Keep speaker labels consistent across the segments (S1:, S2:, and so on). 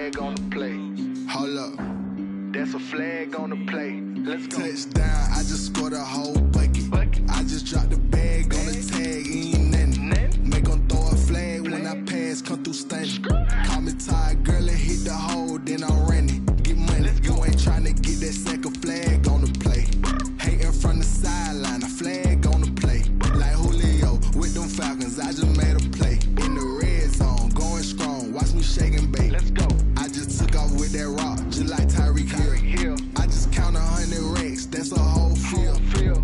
S1: flag on the play.
S2: Hold up.
S1: That's a flag on the play. Let's go.
S2: Touchdown, I just scored a whole bucket. I just dropped the bag on the tag, ain't nothing. Make 'em throw a flag when I pass, come through stunning. Call me tired, girl, and hit the hole, then I'm running. Get money, you ain't tryna get that second flag on the play. Hating from the sideline, a flag on the play. Like Julio with them Falcons, I just made a play. In the red zone, going strong, watch me shake and bake.
S1: Let's go.
S2: I just took off with that rock, just like Tyreek Hill. I just count 100 racks, that's a whole field.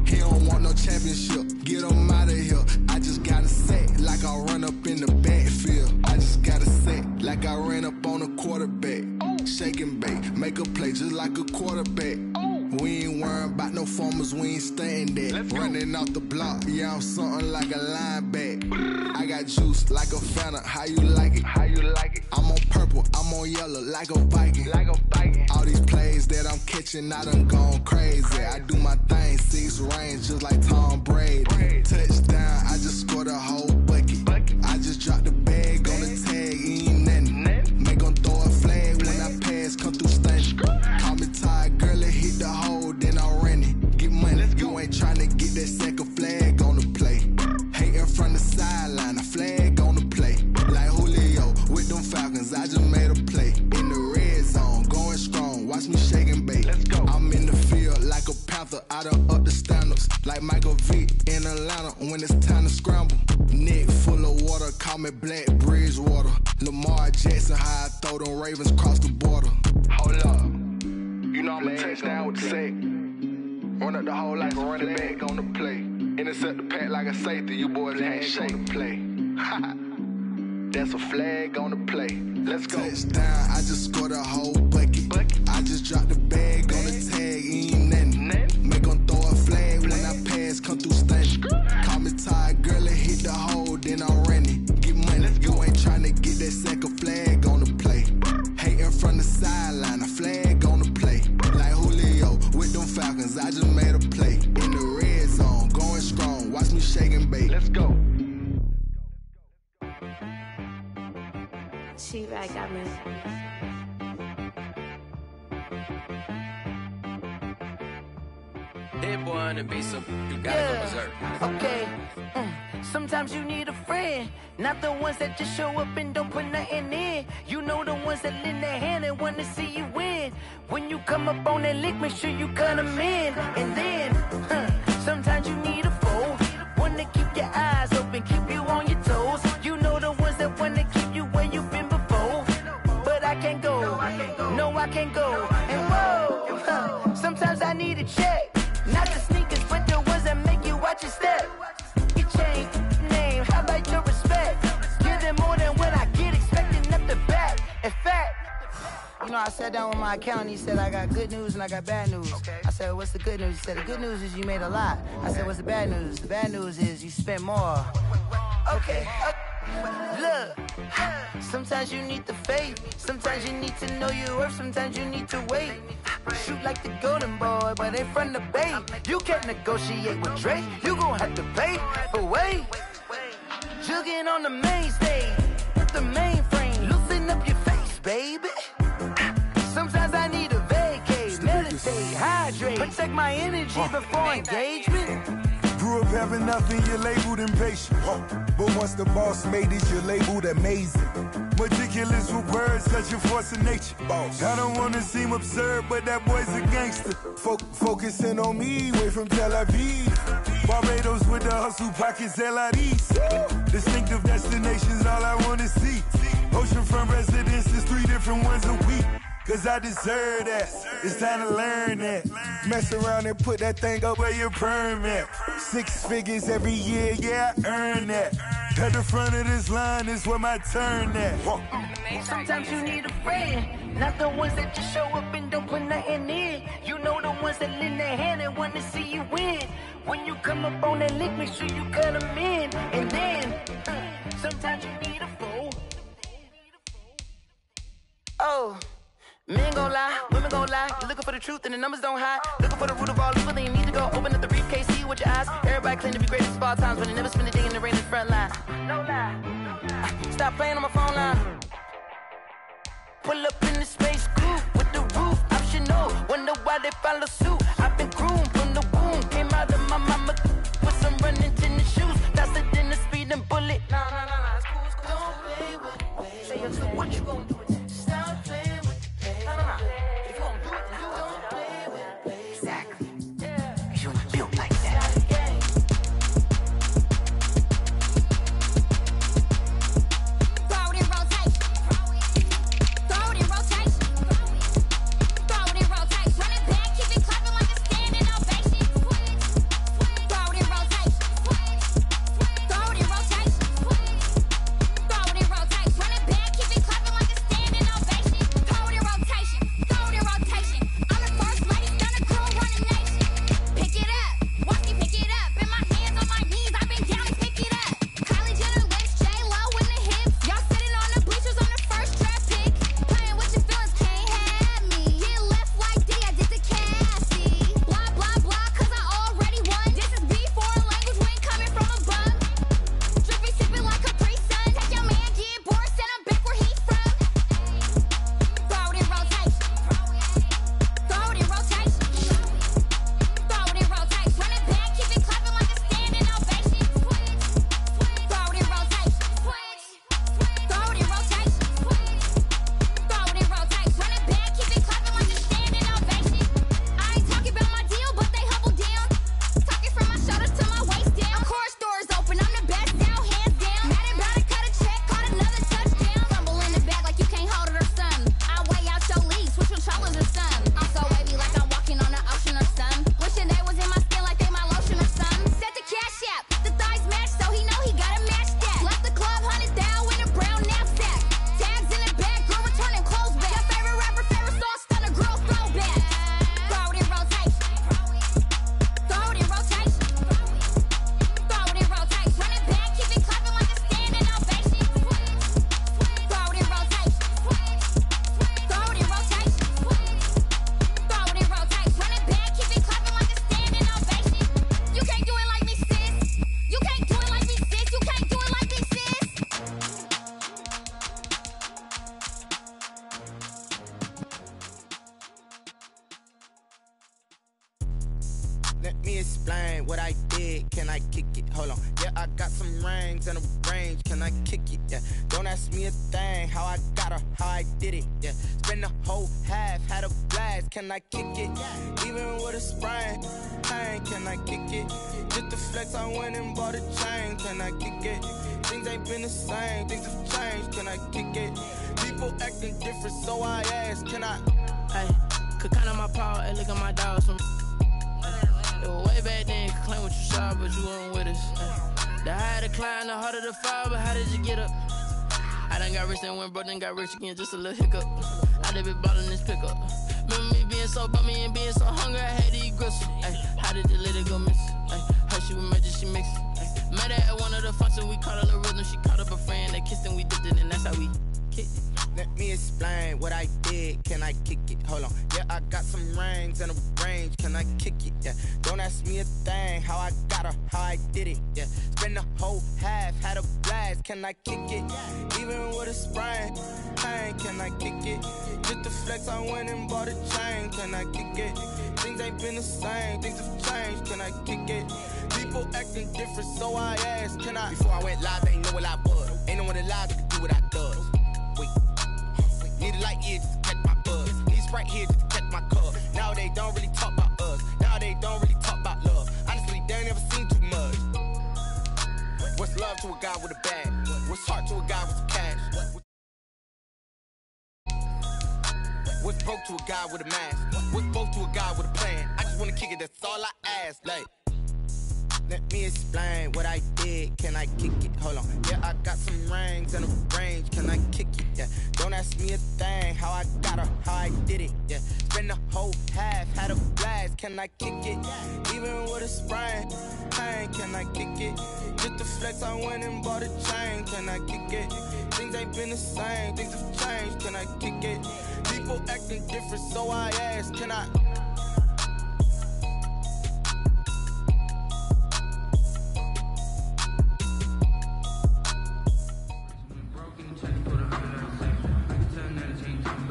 S2: He don't want no championship, get him out of here. I just got a set, like I run up in the backfield. I just got a set, like I ran up on a quarterback. Shake and bake, make a play just like a quarterback. We ain't worrying about no formers, we ain't staying there. Running off the block, yeah, I'm something like a lineback. I got juice like a Fanta, how you like it?
S1: How you like it?
S2: I'm on purple, I'm on yellow, like a Viking.
S1: Like a Viking.
S2: All these plays that I'm catching, I done gone crazy. I do my thing, 6 range, just like Tom Brady. Touchdown, I just scored a whole bucket. I just dropped the bag on the tag, ain't nothing. Make 'em throw a flag when I pass, come through stunning. Call me tired, girl, and hit the hole, then I'm running. Get money, you ain't tryna get that second flag on the play. Hating from the sideline, a flag on the play. Like Julio with them Falcons, I just made a play. In the red zone, going strong, watch me shake and bake.
S1: Let's go.
S2: I'm in the field like a Panther, I done up the standards. Like Michael Vick in Atlanta when it's time to scramble. Neck full of water, call me Black Bridgewater. Lamar Jackson, how I throw them Ravens cross the border.
S1: Hold up. You know I'm a touchdown with the sack. Run up the hole like a running back on the play. Intercept the pack like a safety, you boys ain't shake the play. That's a flag on the play. Let's go.
S2: Touchdown, I just scored a whole bucket. I just dropped the bag on the tag, ain't nothing. Make 'em throw a flag when I pass, come through stunning. Call me tired, girl, and hit the hole, then I'm running. Get money, you ain't tryna get that second flag on the play. Hating from the sideline, a flag on the play. Like Julio with them Falcons, I just made a play. In the red zone, going strong, watch me shake and bake.
S1: Let's go.
S3: She right, got me.
S4: Hit boy on the beat, so you gotta go berserk.
S5: Okay. Sometimes you need a friend, not the ones that just show up and don't put nothing in. You know the ones that lend their hand and want to see you win. When you come up on that lick, make sure you cut them in. And then, sometimes you need a foe, one to keep your eyes open, keep you on your toes. You know the ones that want to keep you where you've been before. But I can't go, no I can't go. And whoa, sometimes I need a check. Not the sneakers, but the ones that make you watch your step. Your chain, name, highlight your respect. Give them more than what I get, expecting up the back. In fact, you know, I sat down with my accountant, he said, I got good news and I got bad news. I said, what's the good news? He said, the good news is you made a lot. I said, what's the bad news? The bad news is you spent more. Okay. Look, sometimes you need the faith, sometimes you need to know your worth, sometimes you need to wait. Shoot like the golden boy, but ain't from the bay. You can't negotiate with Drake, you gon' have to pay. But wait, jugging on the main stage, with the mainframe, loosen up your face, baby. Sometimes I need a vacate, meditate, hydrate, protect my energy before engagement.
S6: Grew up having nothing, you're labeled impatient. But once the boss made it, you're labeled amazing. Meticulous with words, such a force of nature. I don't wanna seem absurd, but that boy's a gangster. Focusing on me, way from Tel Aviv. Barbados with the hustle pockets, LIDs. Distinctive destinations, all I wanna see. Oceanfront residences, 3 different ones a week. Cause I deserve that, it's time to learn that. Mess around and put that thing up where your permit. 6 figures every year, yeah, I earn that. At the front of this line is where my turn at.
S5: Sometimes you need a friend, not the ones that just show up and don't put nothing in. You know the ones that lend their hand and want to see you win. When you come up on that lick, make sure you cut them in. And then, sometimes you need a foe. Oh. Men gon' lie, women gon' lie. You're looking for the truth and the numbers don't hide. Looking for the root of all evil, then you need to go open up the briefcase, see with your eyes. Everybody claim to be greatest of all times, but they never spend a day in the rain in the front line. No lie. Stop playing on my phone line. pull up in the space coupe with the roof optional. Wonder why they follow suit. I've been groomed from the womb. Came out of my mama with some running tennis shoes. Faster than a speeding bullet. No, it's cool, it's cool. Don't play with the pain. Say, so what you gonna do with it? Stop playing with the pain. No. If you gonna do it, then you don't play with the pain. Exactly. Yeah. Cause you ain't built like that.
S2: Let me explain what I did. Can I kick it? Hold on. Yeah, I got some rings and a range. Can I kick it? Yeah. Don't ask me a thing. How I got her, how I did it. Yeah. Spend the whole half, had a blast. Can I kick it? Even with a sprain. Pain, can I kick it? Just the flex, I went and bought a chain. Can I kick it? Things ain't been the same. Things have changed. Can I kick it? People acting different, so I ask. Can I?
S4: Hey, could count on my power and look at my dogs from. Way back then, could claim what you saw, but you weren't with us. The higher the climb, the harder the fall, but how did you get up? I done got rich and went broke, then got rich again, just a little hiccup. I done been ballin' this pickup. Remember me being so bummy and being so hungry, I had to eat gristle. How did the lady go miss? Her she was magic, she mixed. Met her at one of the functions, we caught her the rhythm, she caught up a friend, they kissed and we dipped it, and that's how we kicked it.
S2: Let me explain what I did. Can I kick it? Hold on. Yeah, I got some rings and a range. Can I kick it? Yeah. Don't ask me a thing. How I got her, how I did it. Yeah. Spend the whole half, had a blast. Can I kick it? Even with a sprain. Pain, can I kick it? Just the flex, I went and bought a chain. Can I kick it? Things ain't been the same. Things have changed. Can I kick it? People acting different, so I asked. Can I? Before I went live, they ain't know what I was. Ain't no one alive that could do what I does. Wait. Need a light here just to catch my buzz. Need Sprite here just to catch my cup. Now they don't really talk about us. Now they don't really talk about love. Honestly, they ain't never seen too much. What's love to a guy with a bag? What's heart to a guy with some cash? What's broke to a guy with a mask? What's both to a guy with a plan? I just wanna kick it, that's all I ask. Like, let me explain what I did. Can I kick it? Hold on. Yeah, I got some rings and a range. Can I kick it? Yeah. Don't ask me a thing. How I got her, how I did it. Yeah. Spend the whole half, had a blast. Can I kick it? Even with a sprain. Pain, can I kick it? Just the flex, I went and bought a chain. Can I kick it? Things ain't been the same. Things have changed. Can I kick it? People acting different, so I ask. Can I?
S3: Broken check, put 100 on the safe. I can tell now to change.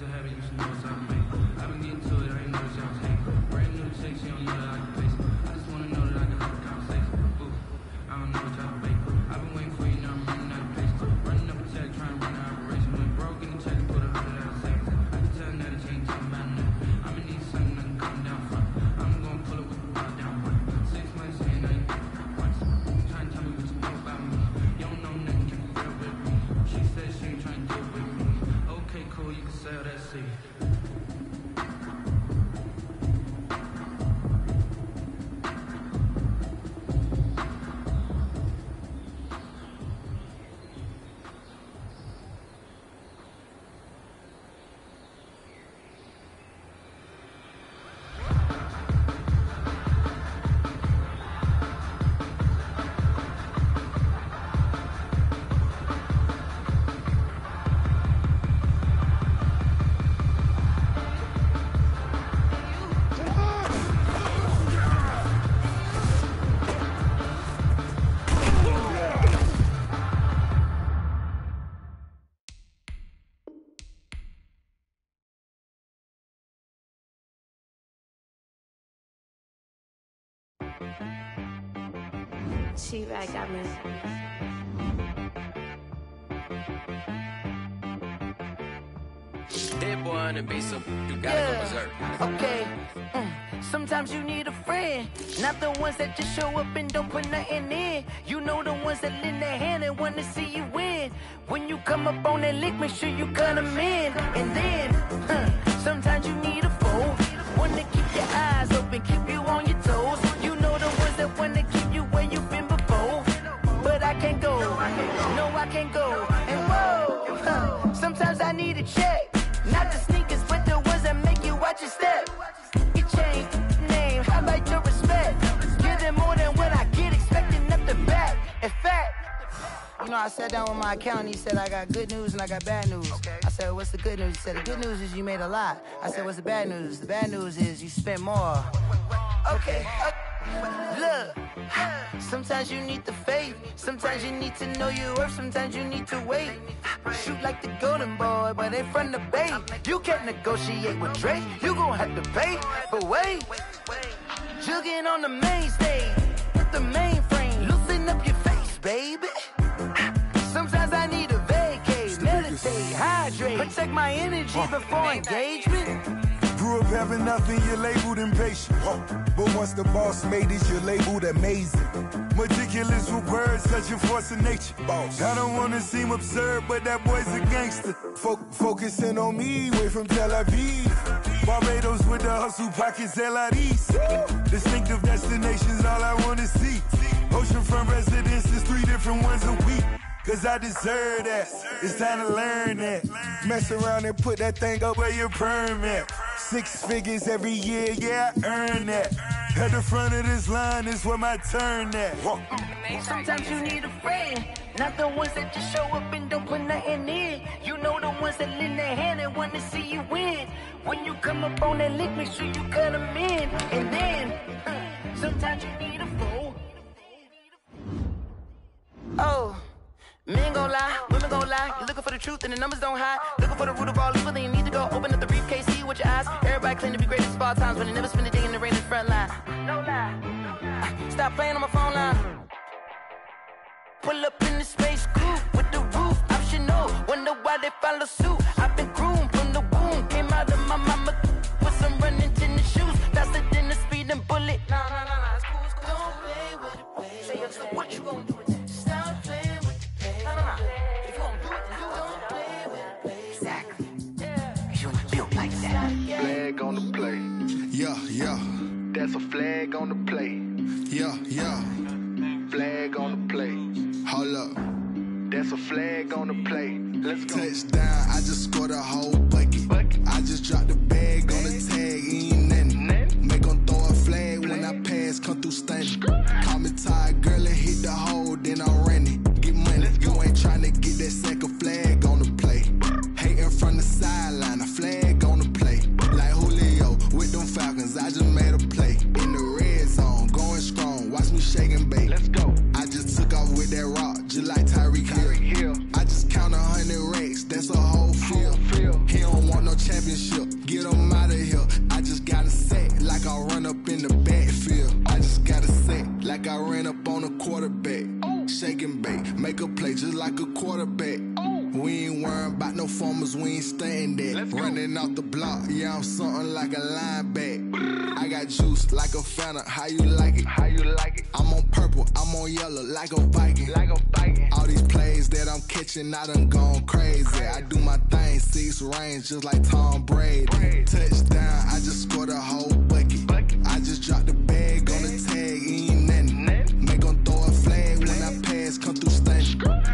S3: a habit, you should know it's out of me. I've been getting to it, I ain't noticed y'all take. Brand new chick, she don't know that I can face it. I just wanna know that I can have a conversation. Ooh, I don't know what y'all fake. I've been waiting for you, now I'm running out of patience. Running up a check, trying to run an operation. Went broke in the check and put 100 out of savings. I can tell now that you ain't talking about nothing. I'ma need something that can calm down front. I'm gonna pull it with the ball down front. 6 months in, I ain't once. Trying to tell me what you know about me. You don't know nothing, can you real with me? She said she ain't trying to deal with me. Okay, cool, you can sell that seed.
S7: She-Rag got me.
S5: Dead boy on the beat, so you gotta go berserk. Okay. Sometimes you need a friend, not the ones that just show up and don't put nothing in. You know the ones that lend their hand and want to see you win. When you come up on that lick, make sure you cut them in. And then, sometimes you need a foe, one to keep your eyes open, keep you on your toes. You know the ones that want to keep you where you've been before. But I can't go, no I can't go. And whoa, sometimes I need a check, not the sneakers, but the ones that make you watch your step. You change name, how about your respect? Give them more than what I get, expecting nothing back. In fact, you know, I sat down with my accountant, he said, I got good news and I got bad news. I said, what's the good news? He said, the good news is you made a lot. I said, what's the bad news? The bad news is you spent more. Okay. Look, sometimes you need the faith, sometimes you need to know your worth, sometimes you need to wait. Shoot like the golden boy, but in front of the bay. You can't negotiate with Drake, you gon' have to pay. But wait, jugging on the main stage with the mainframe, loosen up your face, baby. Sometimes I need a vacate, meditate, hydrate, protect my energy before engagement.
S6: Grew up having nothing, you're labeled impatient. But once the boss made it, you're labeled amazing. Meticulous with words, such a force of nature. I don't wanna seem absurd, but that boy's a gangster. Focusing on me, way from Tel Aviv. Barbados with the hustle pockets, LIDs. Distinctive destinations, all I wanna see. Oceanfront residences, 3 different ones a week. Cause I deserve that, it's time to learn that. Mess around and put that thing up where your permit. 6 figures every year, yeah, I earn that. At the front of this line is where my turn at.
S5: Sometimes you need a friend, not the ones that just show up and don't put nothing in. You know the ones that lend their hand and want to see you win. When you come up on that lick, make sure you cut them in. And then, sometimes you need a foe. Oh. Men gon' lie, women gon' lie. You're looking for the truth and the numbers don't hide. Looking for the root of all evil, then you need to go open up the briefcase, see with your eyes. Everybody claim to be greatest of all times, but they never spend a day in the rain in the front line. No lie. Stop playing on my phone line. Pull up in the space coupe with the roof optional. Wonder why they follow suit. I've been groomed from the womb, came out of my mama with some running tennis shoes, faster than the speeding bullet. Nah, it's cool, it's cool. Don't play with it, baby. Say so what you gon' do with it? Stop playing. If you gon' do it, then don't play with it, baby. Exactly. Cause you ain't built like that.
S1: Flag on the play.
S2: Yeah.
S1: That's a flag on the play.
S2: Yeah.
S1: Flag on the play.
S2: Hold up.
S1: That's a flag on the play. Let's go.
S2: Touchdown, I just scored a whole bucket. I just dropped the bag on the tag, ain't nothing. Make 'em throw a flag when I pass, come through stunning. Call me tired, girl, and hit the hole, then I'm running. Get money, you ain't tryna get that second flag on the play. Hating from the sideline, a flag on the play. Like Julio with them Falcons, I just made a play. In the red zone, going strong, watch me shake and bake.
S1: Let's go.
S2: I just took off with that rock, just like Tyreek Hill. I just count 100 racks, that's a whole field. He don't want no chance We ain't worrying about no farmers, we ain't staying there. Running off the block, yeah, I'm something like a linebacker. I got juice like a Fanta, how you like it? How you like it? I'm on purple, I'm on yellow, like a Viking. Like a Viking. All these plays that I'm catching, I done gone crazy. I do my thing, 6 range, just like Tom Brady. Touchdown, I just scored a whole bucket. I just dropped the bag on the tag, ain't nothing. Make 'em throw a flag when I pass, come through stunning.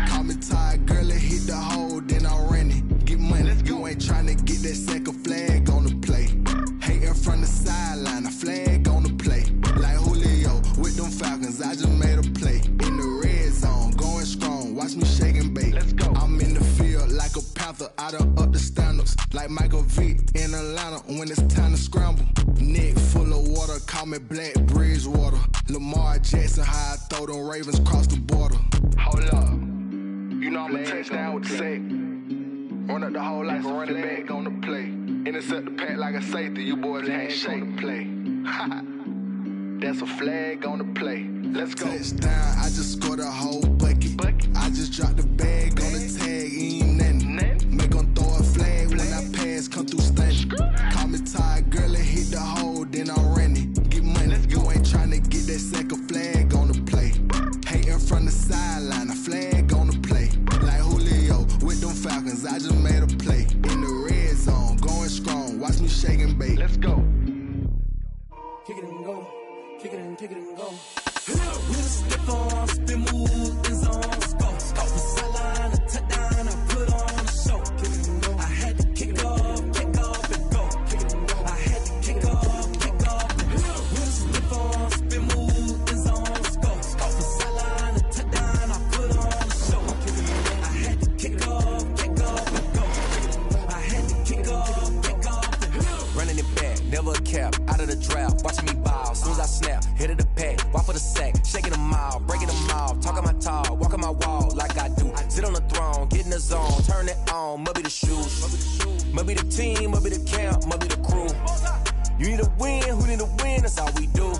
S2: Call me tired, girl, it hit the hole, then I ran it. Get money, you ain't tryna get that second flag on the play. Hating from the sideline, a flag on the play. Like Julio with them Falcons, I just made a play. In the red zone, going strong, watch me shake and bake. I'm in the field like a panther, I done up the standards. Like Michael Vick in Atlanta when it's time to scramble. Neck full of water, call me Black Bridgewater. Lamar Jackson, how I throw them Ravens cross the border.
S1: Hold up. You know I'm a touchdown with the sack. Run up the whole like a running back on the play. Intercept the pack like a safety, you boys ain't shake the play. That's a flag on the play. Let's go.
S2: Touchdown, I just scored a whole bucket. I just dropped the bag on the tag, ain't nothing. Make 'em throw a flag when I pass, come through stunning. Call me tired, girl, it hit the hole, then I ran it. Get money, you ain't tryna get that second flag on the play. Hating from the sideline, a flag on the play. Like Julio with them Falcons, I just made a play. In the red zone, going strong, watch me shake and bake.
S1: Let's go.
S3: Kick it and go. Kick it and go. With a step on, spin move, in zone, scope. Off the sideline, a touchdown, I put on a show. Kick it and go. I had to kick off and go. Kick it and go. I had to kick off and go. With a step on, spin move, in zone, scope. Off the sideline, a touchdown, I put on a show. Kick it and go. I had to kick off and go. I had to kick off and go.
S7: Running it back, never a cap, out of the drought, watching me ball. Soon as I snap, hit of the pack, walk for the sack, shaking them out, breaking them off, talking my talk, walking my wall like I do. Sit on the throne, get in the zone, turn it on, must be the shoes, must be the team, must be the camp, must be the crew. You need a win, who need a win, that's all we do.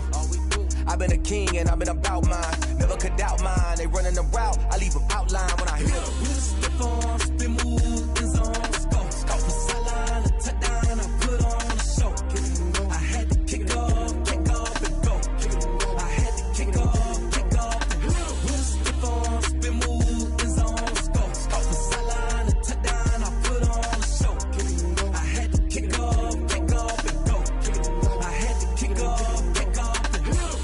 S7: I've been a king and I've been about mine, never could doubt mine. They running the route, I leave them outline when I hit them.
S3: With a step on, spin move, in zone, scope. Off the sideline, a touchdown, I put on a show. I had to kick off and go. I had to kick off and go. With a step on, spin move, in zone, scope. Off the sideline, a touchdown, I put on a show. I had to kick off and go. I had to kick off and go.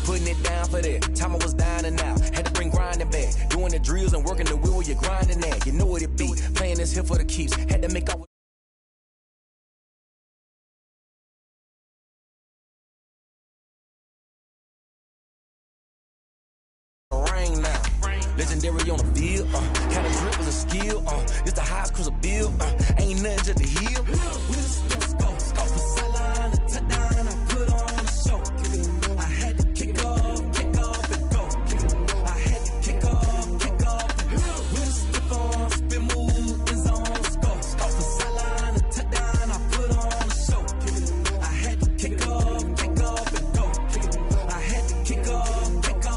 S7: Putting it down for that, time I was down and out, had to bring grinding back, doing the drills and working the wheel where you're grinding at, you know what it be, playing this here for the keeps, had to make up. Rain now, legendary on the field, kind of drip was a skill, it's the highest cruiser bill, ain't nothing just to heal.
S3: With a step off the sideline, a touchdown, I put on a show. I had to kick off and go. I had to kick off and go. With a step on, spin move, in zone, scope. Off the sideline, a touchdown, I put on a show. I had to kick off and go. I had to kick off and go.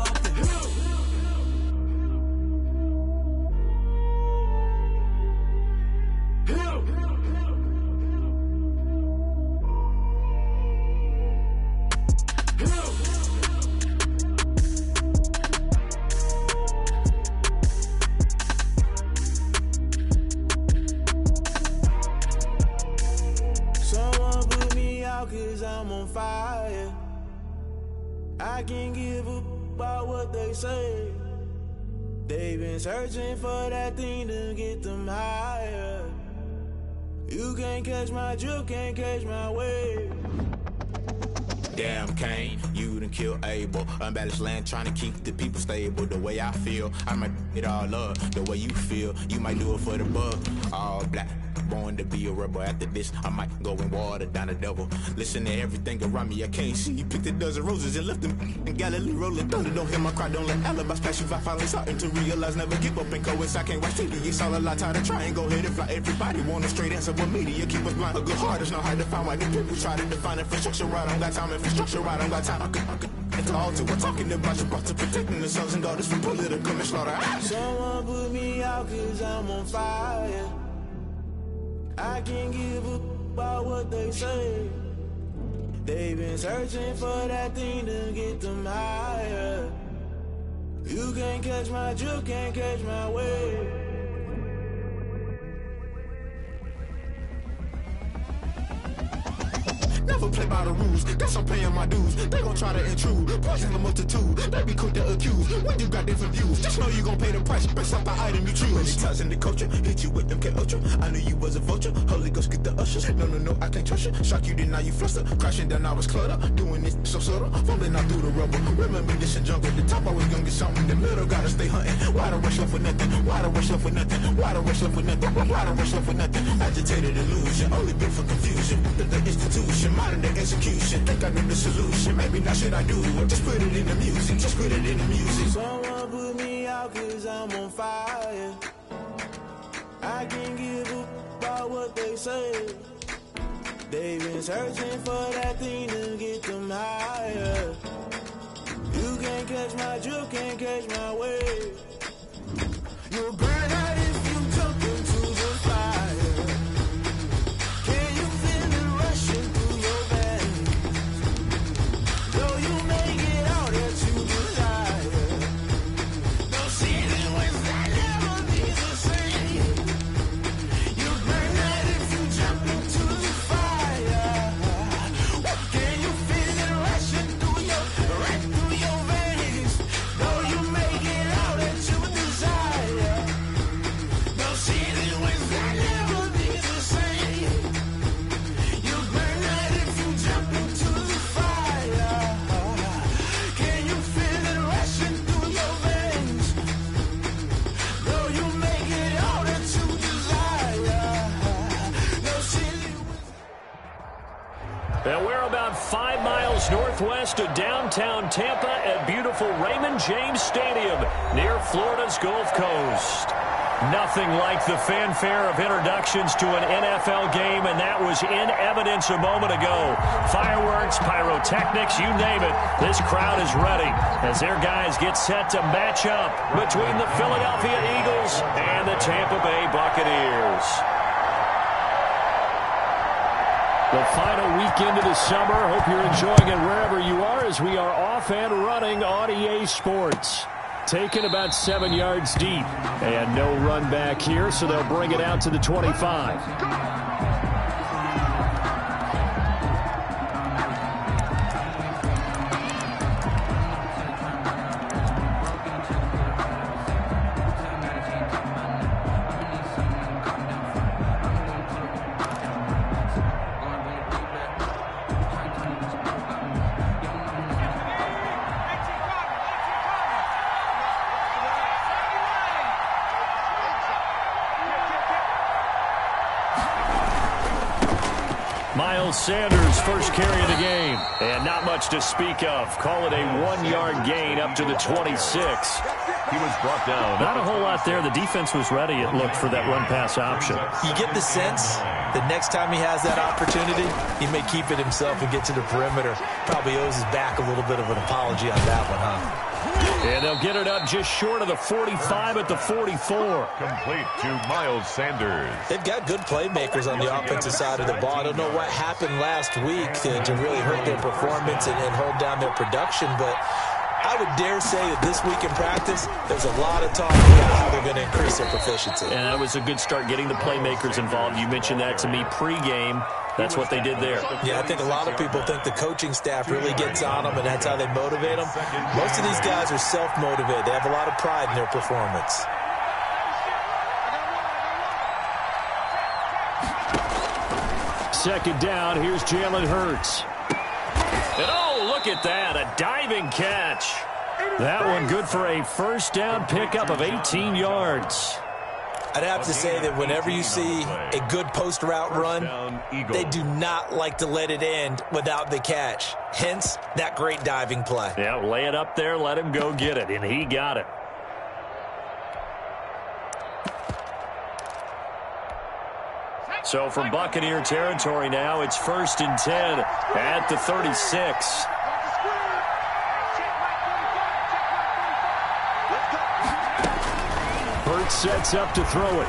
S8: Someone put me out 'cause I'm on fire. I can't give a about what they say. They've been searching for that thing to get them higher. You can't catch my drift, can't catch my wave.
S9: Damn Kane, you done killed Abel. Unbalanced land, trying to keep the people stable. The way I feel, I might it all up. The way you feel, you might do it for the bug. All black, born to be a rebel. After this, I might go and water down the devil. Listen to everything around me, I can't see. Picked a dozen roses and left them in Galilee rolling thunder. Don't hear my cry, don't let alibis pass you. I finally starting to realize, never give up and coincide. Can't watch TV, it's all a lot. Tired of trying, go ahead and fly. Everybody want a straight answer, but media keep us blind. A good heart is not hard to find. Why the people try to define infrastructure right? I don't got time, infrastructure right? I don't got time. I could call to. We're talking about you, brought to protecting the sons and daughters from political manslaughter.
S8: Someone put me out 'cause I'm on fire. I can't give a about what they say. They've been searching for that thing to get them higher. You can't catch my drift, can't catch my wave.
S9: Never play by the rules, guess I'm paying my dues. They gon' try to intrude, poison the multitude. They be quick to accuse, when you got different views. Just know you gon' pay the price, based off the item you choose. Many times in the culture, hit you with them K-Ultra. I knew you was a vulture, Holy Ghost get the ushers. No, I can't trust you. Shock you, then now you fluster. Crashing down, I was cluttered. Doing this so subtle, fumbling out through the rubble. Remember this in jungle, the top always gonna get something. In the middle, gotta stay hunting. Why the rush left for nothing? Why the rush left for nothing? Why the rush left for nothing? Why the rush left for nothing? Agitated illusion, only built for confusion. The institution, modern day execution. Think I know the solution, maybe not should I do it. Just put it in the music, just put it in the music.
S8: Someone put me out cause I'm on fire. I can't give a about what they say. They've been searching for that thing to get them higher. You can't catch my drift, can't catch my wave. You'll burn out if you jump into the fire. Can you feel it rushing through your veins? Though you may get out that you desire. No ceiling was that never be the same. You burn out if you jump into the fire. Can you feel it rushing through your veins? Though you may get out that you desire. No ceiling was that never be the same. You burn out if you jump into the fire. Can you feel it rushing through your veins? Though you may get out that you desire. No ceiling was.
S10: And we're about 5 miles northwest of downtown Tampa at beautiful Raymond James Stadium near Florida's Gulf Coast. Nothing like the fanfare of introductions to an NFL game, and that was in evidence a moment ago. Fireworks, pyrotechnics, you name it. This crowd is ready as their guys get set to match up between the Philadelphia Eagles and the Tampa Bay Buccaneers. The final weekend of the summer. Hope you're enjoying it wherever you are as we are off and running on EA Sports. Taken about 7 yards deep. And no run back here, so they'll bring it out to the 25. Miles Sanders, first carry of the game. And not much to speak of. Call it a 1-yard gain up to the 26.
S11: He was brought down.
S10: Not a whole lot there. The defense was ready, it looked, for that run-pass option.
S12: You get the sense that next time he has that opportunity, he may keep it himself and get to the perimeter. Probably owes his back a little bit of an apology on that one, huh?
S10: And they'll get it up just short of the 45 at the 44.
S11: Complete to Miles Sanders.
S12: They've got good playmakers on the offensive side of the ball. I don't know what happened last week to really hurt their performance and hold down their production, but I would dare say that this week in practice, there's a lot of talk about how they're going to increase their proficiency.
S10: And that was a good start, getting the playmakers involved. You mentioned that to me pregame. That's what they did there.
S12: Yeah, I think a lot of people think the coaching staff really gets on them, and that's how they motivate them. Most of these guys are self-motivated. They have a lot of pride in their performance.
S10: Second down, here's Jalen Hurts. And oh, look at that, a diving catch. That one good for a first down pickup of 18 yards.
S12: I'd have to say that whenever you see a good post route run, they do not like to let it end without the catch. Hence, that great diving play.
S10: Yeah, lay it up there, let him go get it, and he got it. So from Buccaneer territory now, it's 1st and 10 at the 36. Hurts sets up to throw it.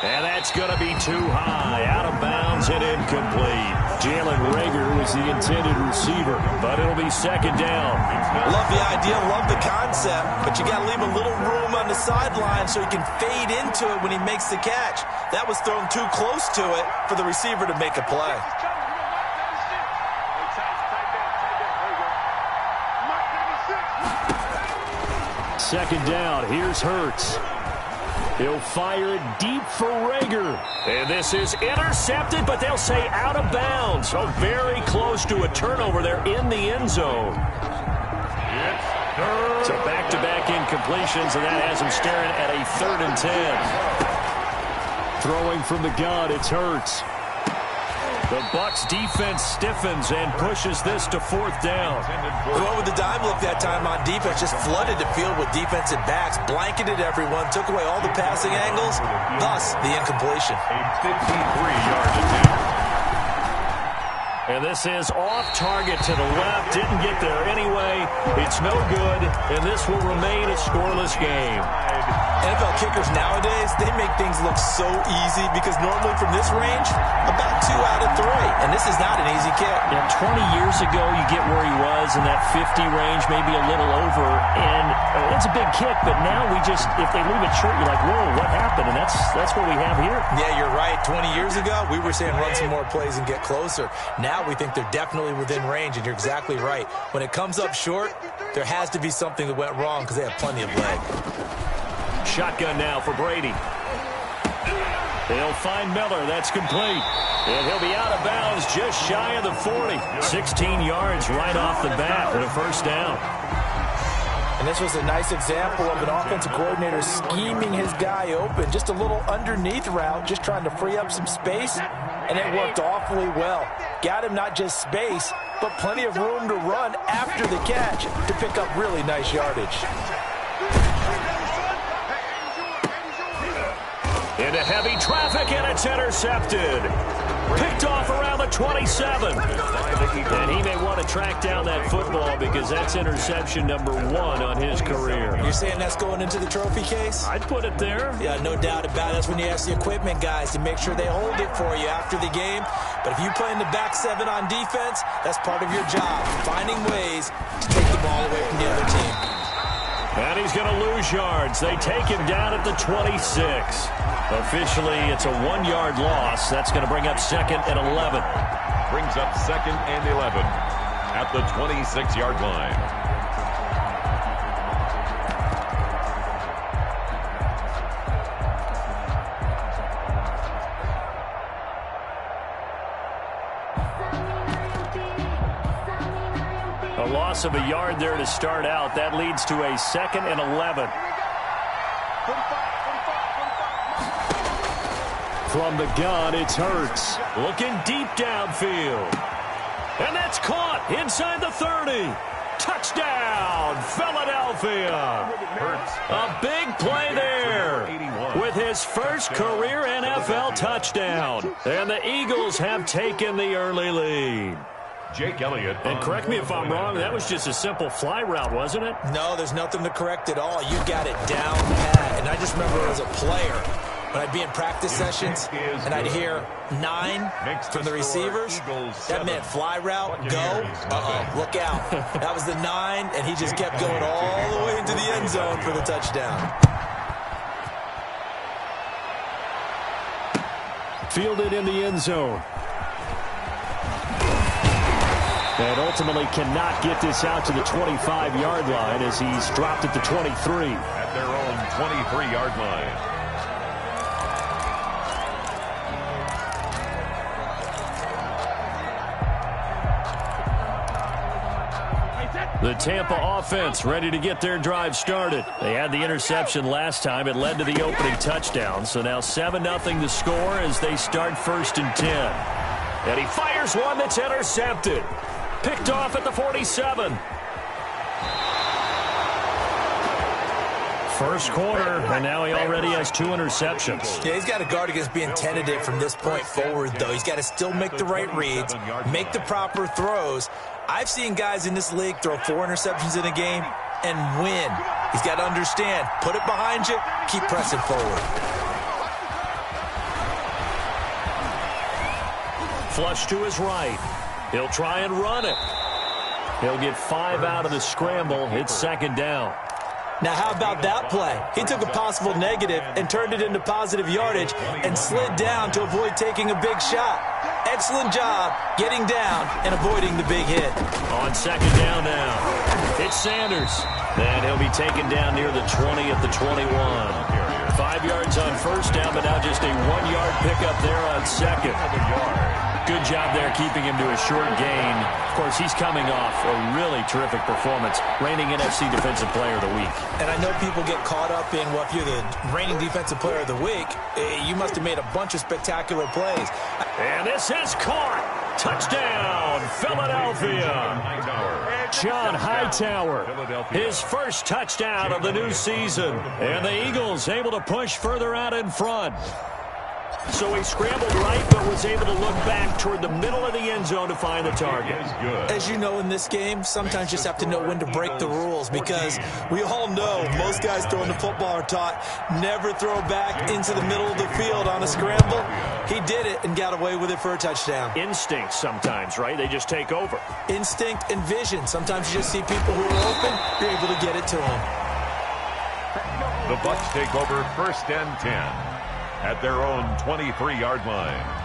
S10: And that's going to be too high. Out of bounds and incomplete. Jalen Reagor was the intended receiver, but it'll be second down.
S12: Love the idea, love the concept, but you got to leave a little room on the sideline so he can fade into it when he makes the catch. That was thrown too close to it for the receiver to make a play.
S10: Second down, here's Hurts. He'll fire it deep for Reagor. And this is intercepted, but they'll say out of bounds. So very close to a turnover there in the end zone. So back-to-back incompletions, and that has him staring at a 3rd and 10. Throwing from the gun, it's Hurts. The Bucs defense stiffens and pushes this to 4th down.
S12: Going with the dime look that time on defense, just flooded the field with defensive backs, blanketed everyone, took away all the passing angles, thus the incompletion.
S11: A 53-yard attempt.
S10: And this is off target to the left. Didn't get there anyway. It's no good, and this will remain a scoreless game.
S12: NFL kickers nowadays, they make things look so easy because normally from this range, about 2 out of 3. And this is not an easy kick.
S10: Yeah, 20 years ago, you get where he was in that 50 range, maybe a little over. And it's a big kick, but now we just, if they leave it short, you're like, whoa, what happened? And that's what we have here.
S12: Yeah, you're right. 20 years ago, we were saying run some more plays and get closer. Now we think they're definitely within range, and you're exactly right. When it comes up short, there has to be something that went wrong because they have plenty of leg.
S10: Shotgun now for Brady. They'll find Miller. That's complete. And he'll be out of bounds just shy of the 40. 16 yards right off the bat and a 1st down.
S12: And this was a nice example of an offensive coordinator scheming his guy open. Just a little underneath route, just trying to free up some space. And it worked awfully well. Got him not just space, but plenty of room to run after the catch to pick up really nice yardage.
S10: Into heavy traffic, and it's intercepted. Picked off around the 27. And he may want to track down that football because that's interception number 1 on his career.
S12: You're saying that's going into the trophy case?
S10: I'd put it there.
S12: Yeah, no doubt about it. That's when you ask the equipment guys to make sure they hold it for you after the game. But if you play in the back 7 on defense, that's part of your job, finding ways to take the ball away from the other team.
S10: And he's going to lose yards. They take him down at the 26. Officially, it's a 1-yard loss. That's going to bring up 2nd and 11.
S11: Brings up 2nd and 11 at the 26-yard line.
S10: A loss of a yard there to start out. That leads to a 2nd and 11. From the gun, it's Hurts. Looking deep downfield. And that's caught inside the 30. Touchdown, Philadelphia.
S11: Hurts.
S10: A big play there with his first career NFL touchdown. And the Eagles have taken the early lead.
S11: Jake Elliott.
S10: And correct me if I'm wrong, that was just a simple fly route, wasn't it?
S12: No, there's nothing to correct at all. You got it down pat. And I just remember as a player, when I'd be in practice sessions and I'd hear 9 from the receivers, that meant fly route, go, look out. That was the 9, and he just kept going all the way into the end zone for the touchdown.
S10: Fielded in the end zone. And ultimately cannot get this out to the 25-yard line as he's dropped at the 23.
S11: At their own 23-yard line.
S10: The Tampa offense ready to get their drive started. They had the interception last time. It led to the opening touchdown. So now 7-0 to score as they start 1st and 10. And he fires one that's intercepted. Picked off at the 47. First quarter, and now he already has 2 interceptions.
S12: Yeah, he's got to guard against being tentative from this point forward, though. He's got to still make the right reads, make the proper throws. I've seen guys in this league throw 4 interceptions in a game and win. He's got to understand, put it behind you, keep pressing forward.
S10: Flush to his right. He'll try and run it. He'll get 5 out of the scramble. It's second down.
S12: Now, how about that play? He took a possible negative and turned it into positive yardage and slid down to avoid taking a big shot. Excellent job getting down and avoiding the big hit.
S10: On second down now, it's Sanders. Then he'll be taken down near the 20 at the 21. 5 yards on first down, but now just a 1-yard pickup there on second. Good job there keeping him to a short gain. Of course, he's coming off a really terrific performance, reigning NFC Defensive Player of the Week.
S12: And I know people get caught up in, well, if you're the reigning Defensive Player of the Week, you must have made a bunch of spectacular plays.
S10: And this is caught. Touchdown, Philadelphia. John Hightower, his first touchdown of the new season. And the Eagles able to push further out in front. So he scrambled right, but was able to look back toward the middle of the end zone to find the target.
S12: As you know, in this game, sometimes you just have to know when to break the rules, because we all know most guys throwing the football are taught never throw back into the middle of the field on a scramble. He did it and got away with it for a touchdown.
S10: Instinct sometimes, right? They just take over.
S12: Instinct and vision. Sometimes you just see people who are open, you're able to get it to them.
S11: The Bucs take over 1st and 10. At their own 23-yard line.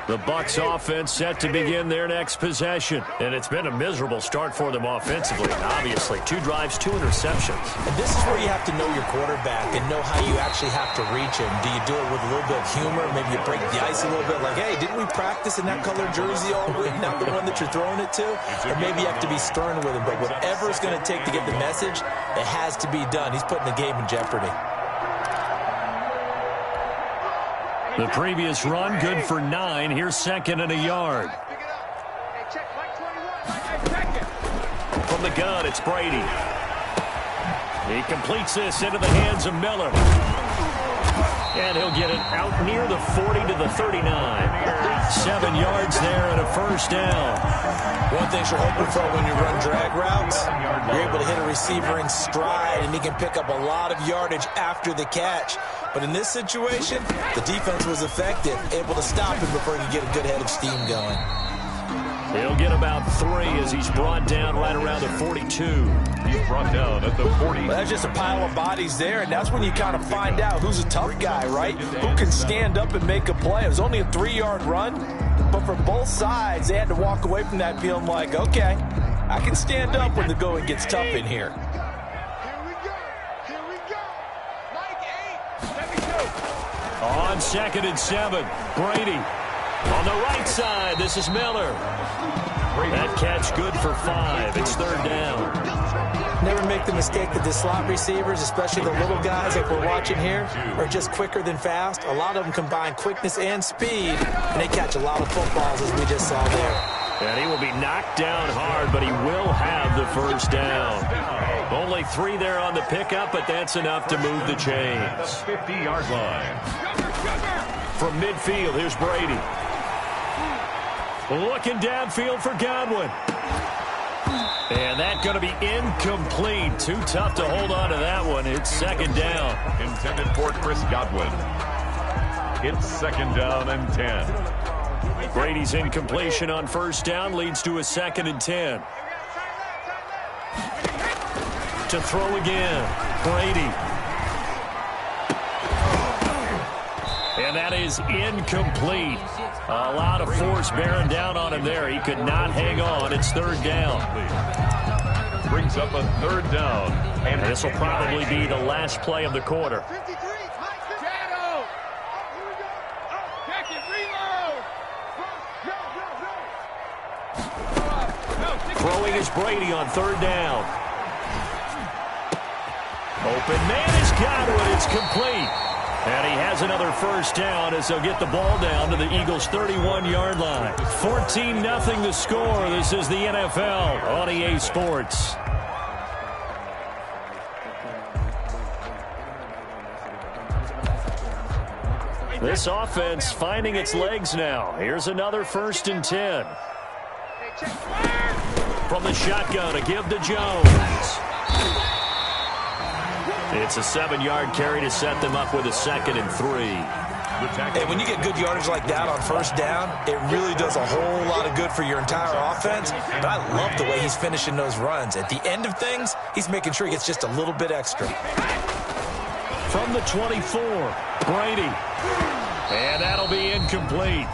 S10: The Bucs offense set to begin their next possession. And it's been a miserable start for them offensively, obviously. 2 drives, 2 interceptions.
S12: And this is where you have to know your quarterback and know how you actually have to reach him. Do you do it with a little bit of humor? Maybe you break the ice a little bit, like, hey, didn't we practice in that colored jersey all week? Not the one that you're throwing it to? Or maybe you have to be stern with him. But whatever it's going to take to get the message, it has to be done. He's putting the game in jeopardy.
S10: The previous run, good for 9. Here's 2nd and a yard. From the gun, it's Brady. He completes this into the hands of Miller. And he'll get it out near the 40 to the 39. 7 yards there and a first down.
S12: One thing you're hoping for when you run drag routes, you're able to hit a receiver in stride, and he can pick up a lot of yardage after the catch. But in this situation, the defense was effective, able to stop him before he could get a good head of steam going.
S10: He'll get about 3 as he's brought down right around the 42.
S11: He's brought down at the 40.
S12: Well, that's just a pile of bodies there, and that's when you kind of find out who's a tough guy, right? Who can stand up and make a play. It was only a 3-yard run, but for both sides, they had to walk away from that feeling like, okay, I can stand up when the going gets tough in here.
S10: On 2nd and 7, Brady. On the right side, this is Miller. That catch good for 5. It's 3rd down.
S12: Never make the mistake that the slot receivers, especially the little guys like we're watching here, are just quicker than fast. A lot of them combine quickness and speed, and they catch a lot of footballs, as we just saw there.
S10: And he will be knocked down hard, but he will have the first down. Only 3 there on the pickup, but that's enough to move the chains.
S11: 50-yard line.
S10: From midfield, here's Brady. Looking downfield for Godwin. And that's going to be incomplete. Too tough to hold on to that one. It's 2nd down.
S11: Intended for Chris Godwin. It's 2nd down and 10.
S10: Brady's incompletion on first down leads to a 2nd and 10. To throw again, Brady. And that is incomplete. A lot of force bearing down on him there. He could not hang on. It's 3rd down.
S11: Brings up a 3rd down.
S10: And this will probably be the last play of the quarter. Throwing is Brady on 3rd down. Open man is Godwin. It's complete. And he has another first down as they'll get the ball down to the Eagles' 31-yard line. 14-0 the score. This is the NFL on EA Sports. This offense finding its legs now. Here's another 1st and 10. From the shotgun, a give to Jones. It's a 7-yard carry to set them up with a 2nd and 3.
S12: And when you get good yardage like that on first down, it really does a whole lot of good for your entire offense. But I love the way he's finishing those runs. At the end of things, he's making sure he gets just a little bit extra.
S10: From the 24, Brady. And that'll be incomplete.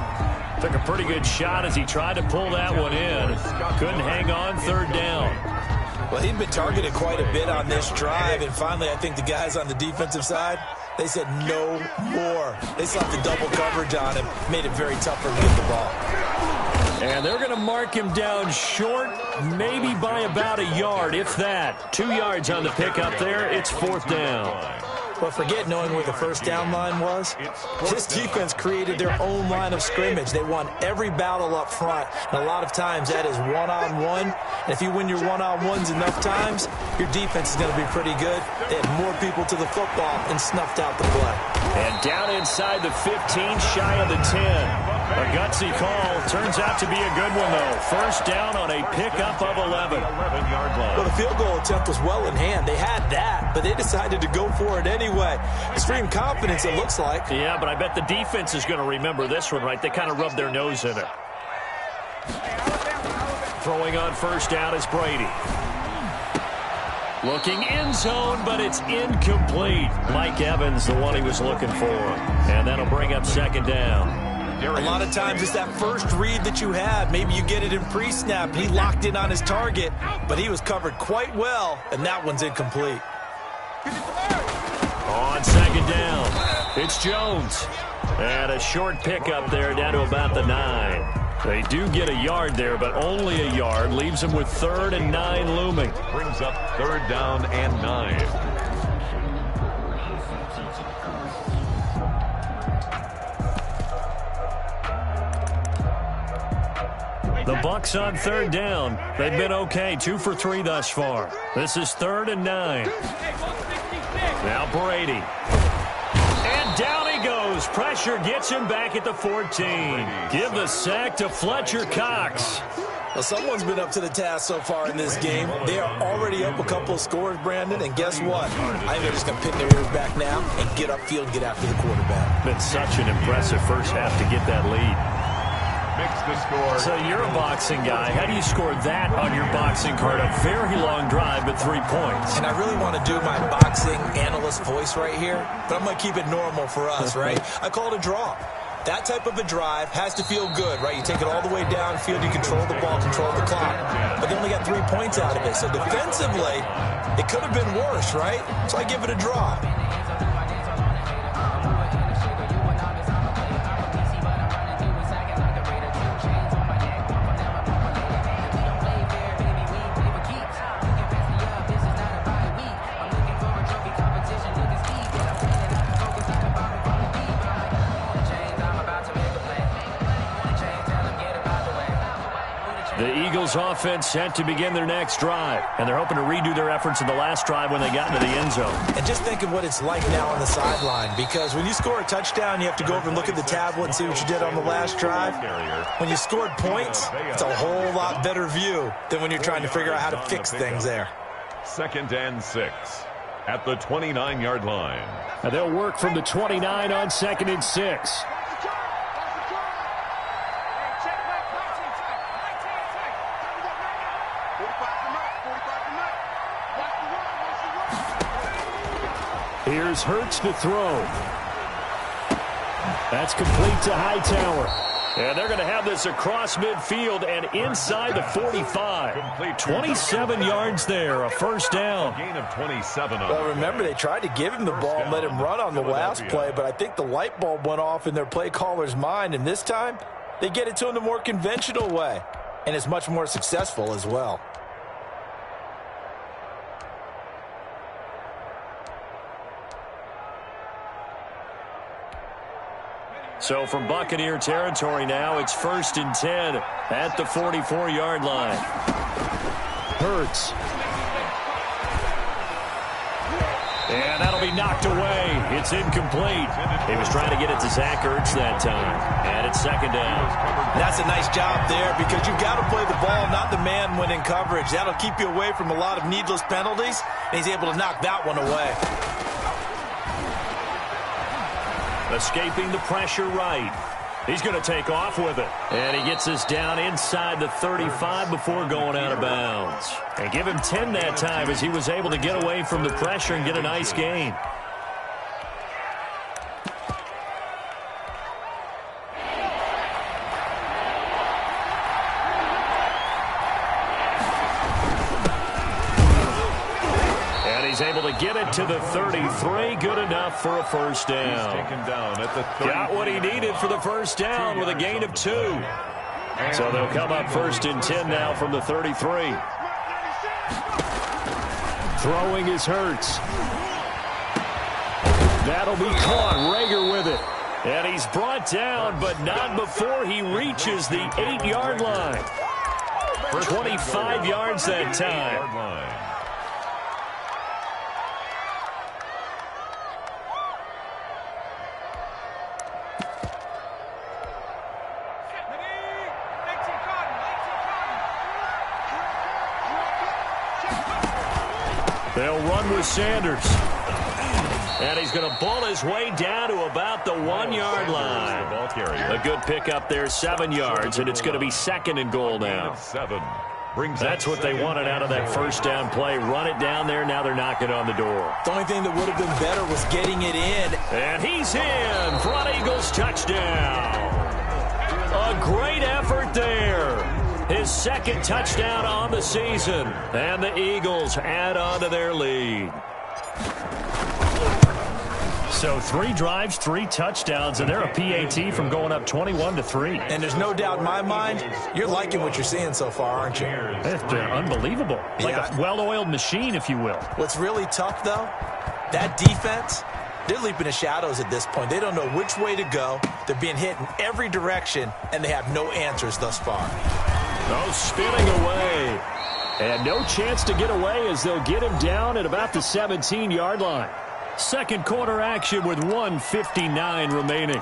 S10: Took a pretty good shot as he tried to pull that one in. Couldn't hang on third down.
S12: Well, he'd been targeted quite a bit on this drive, and finally I think the guys on the defensive side, they said no more. They slapped the double coverage on him, made it very tough for him to get the ball.
S10: And they're going to mark him down short, maybe by about a yard, if that. 2 yards on the pickup there. It's fourth down.
S12: But forget knowing where the first down line was. This defense created their own line of scrimmage. They won every battle up front, and a lot of times that is one-on-one. And if you win your one-on-ones enough times, your defense is going to be pretty good. They had more people to the football and snuffed out the play.
S10: And down inside the 15, shy of the 10. A gutsy call. Turns out to be a good one, though. First down on a pickup of 11.
S12: Well, the field goal attempt was well in hand. They had that, but they decided to go for it anyway. Extreme confidence, it looks like.
S10: Yeah, but I bet the defense is going to remember this one, right? They kind of rubbed their nose in it. Throwing on first down is Brady. Looking end zone, but it's incomplete. Mike Evans, the one he was looking for. And that'll bring up second down.
S12: A lot of times it's that first read that you have. Maybe you get it in pre-snap, and he locked in on his target, but he was covered quite well, and that one's incomplete.
S10: On second down, it's Jones. And a short pickup there down to about the 9. They do get a yard there, but only a yard. Leaves them with 3rd and 9 looming.
S11: Brings up 3rd down and 9.
S10: The Bucks on 3rd down. They've been okay, 2 for 3 thus far. This is 3rd and 9. Now Brady. And down he goes. Pressure gets him back at the 14. Give the sack to Fletcher Cox.
S12: Well, someone's been up to the task so far in this game. They are already up a couple of scores, Brandon, and guess what? I think they're just going to pin their ears back now and get upfield and get after the quarterback.
S10: Been such an impressive first half to get that lead.
S11: Makes the score.
S10: So you're a boxing guy. How do you score that on your boxing card? A very long drive, but 3 points.
S12: And I really want to do my boxing analyst voice right here, but I'm going to keep it normal for us, right? I call it a draw. That type of a drive has to feel good, right? You take it all the way downfield, you control the ball, control the clock. But they only got 3 points out of it. So defensively, it could have been worse, right? So I give it a draw.
S10: The Eagles offense set to begin their next drive, and they're hoping to redo their efforts in the last drive when they got into the end zone.
S12: And just think of what it's like now on the sideline, because when you score a touchdown, you have to go over and look at the tablet and see what you did on the last drive. When you scored points, it's a whole lot better view than when you're trying to figure out how to fix things there.
S11: 2nd and 6 at the 29-yard line.
S10: And they'll work from the 29 on 2nd and 6. Here's Hurts to throw. That's complete to Hightower. And they're going to have this across midfield and inside the 45. 27 yards there, a first down.
S11: Gain of 27.
S12: Well, remember, they tried to give him the ball and let him run on the last play, but I think the light bulb went off in their play caller's mind, and this time they get it to him the more conventional way, and it's much more successful as well.
S10: So from Buccaneer territory now, it's 1st and 10 at the 44-yard line. Hurts. And that'll be knocked away. It's incomplete. He was trying to get it to Zach Ertz that time. And it's 2nd down.
S12: That's a nice job there, because you've got to play the ball, not the man when in coverage. That'll keep you away from a lot of needless penalties, and he's able to knock that one away.
S10: Escaping the pressure right. He's going to take off with it. And he gets us down inside the 35 before going out of bounds. And give him 10 that time as he was able to get away from the pressure and get a nice gain. He's able to get it to the 33. Good enough for a first down.
S11: He's taken down at the 30.
S10: Got what he needed for the first down with a gain of 2. So they'll come up 1st and 10 now from the 33. Throwing is Hurts. That'll be caught. Rager with it. And he's brought down, but not before he reaches the 8-yard line. 25 yards that time. They'll run with Sanders. And he's going to ball his way down to about the 1-yard line. A good pickup there, 7 yards, and it's going to be 2nd and goal now. That's what they wanted out of that first down play. Run it down there. Now they're knocking on the door.
S12: The only thing that would have been better was getting it in.
S10: And he's in. Front Eagles touchdown. A great effort there. His 2nd touchdown on the season. And the Eagles add on to their lead. So 3 drives, 3 touchdowns, and they're a PAT from going up 21-3.
S12: And there's no doubt in my mind, you're liking what you're seeing so far, aren't you?
S10: It's unbelievable. Like a well-oiled machine, if you will.
S12: What's really tough, though, that defense, they're leaping the shadows at this point. They don't know which way to go. They're being hit in every direction, and they have no answers thus far.
S10: Oh, spinning away. And no chance to get away as they'll get him down at about the 17-yard line. Second quarter action with 1:59 remaining.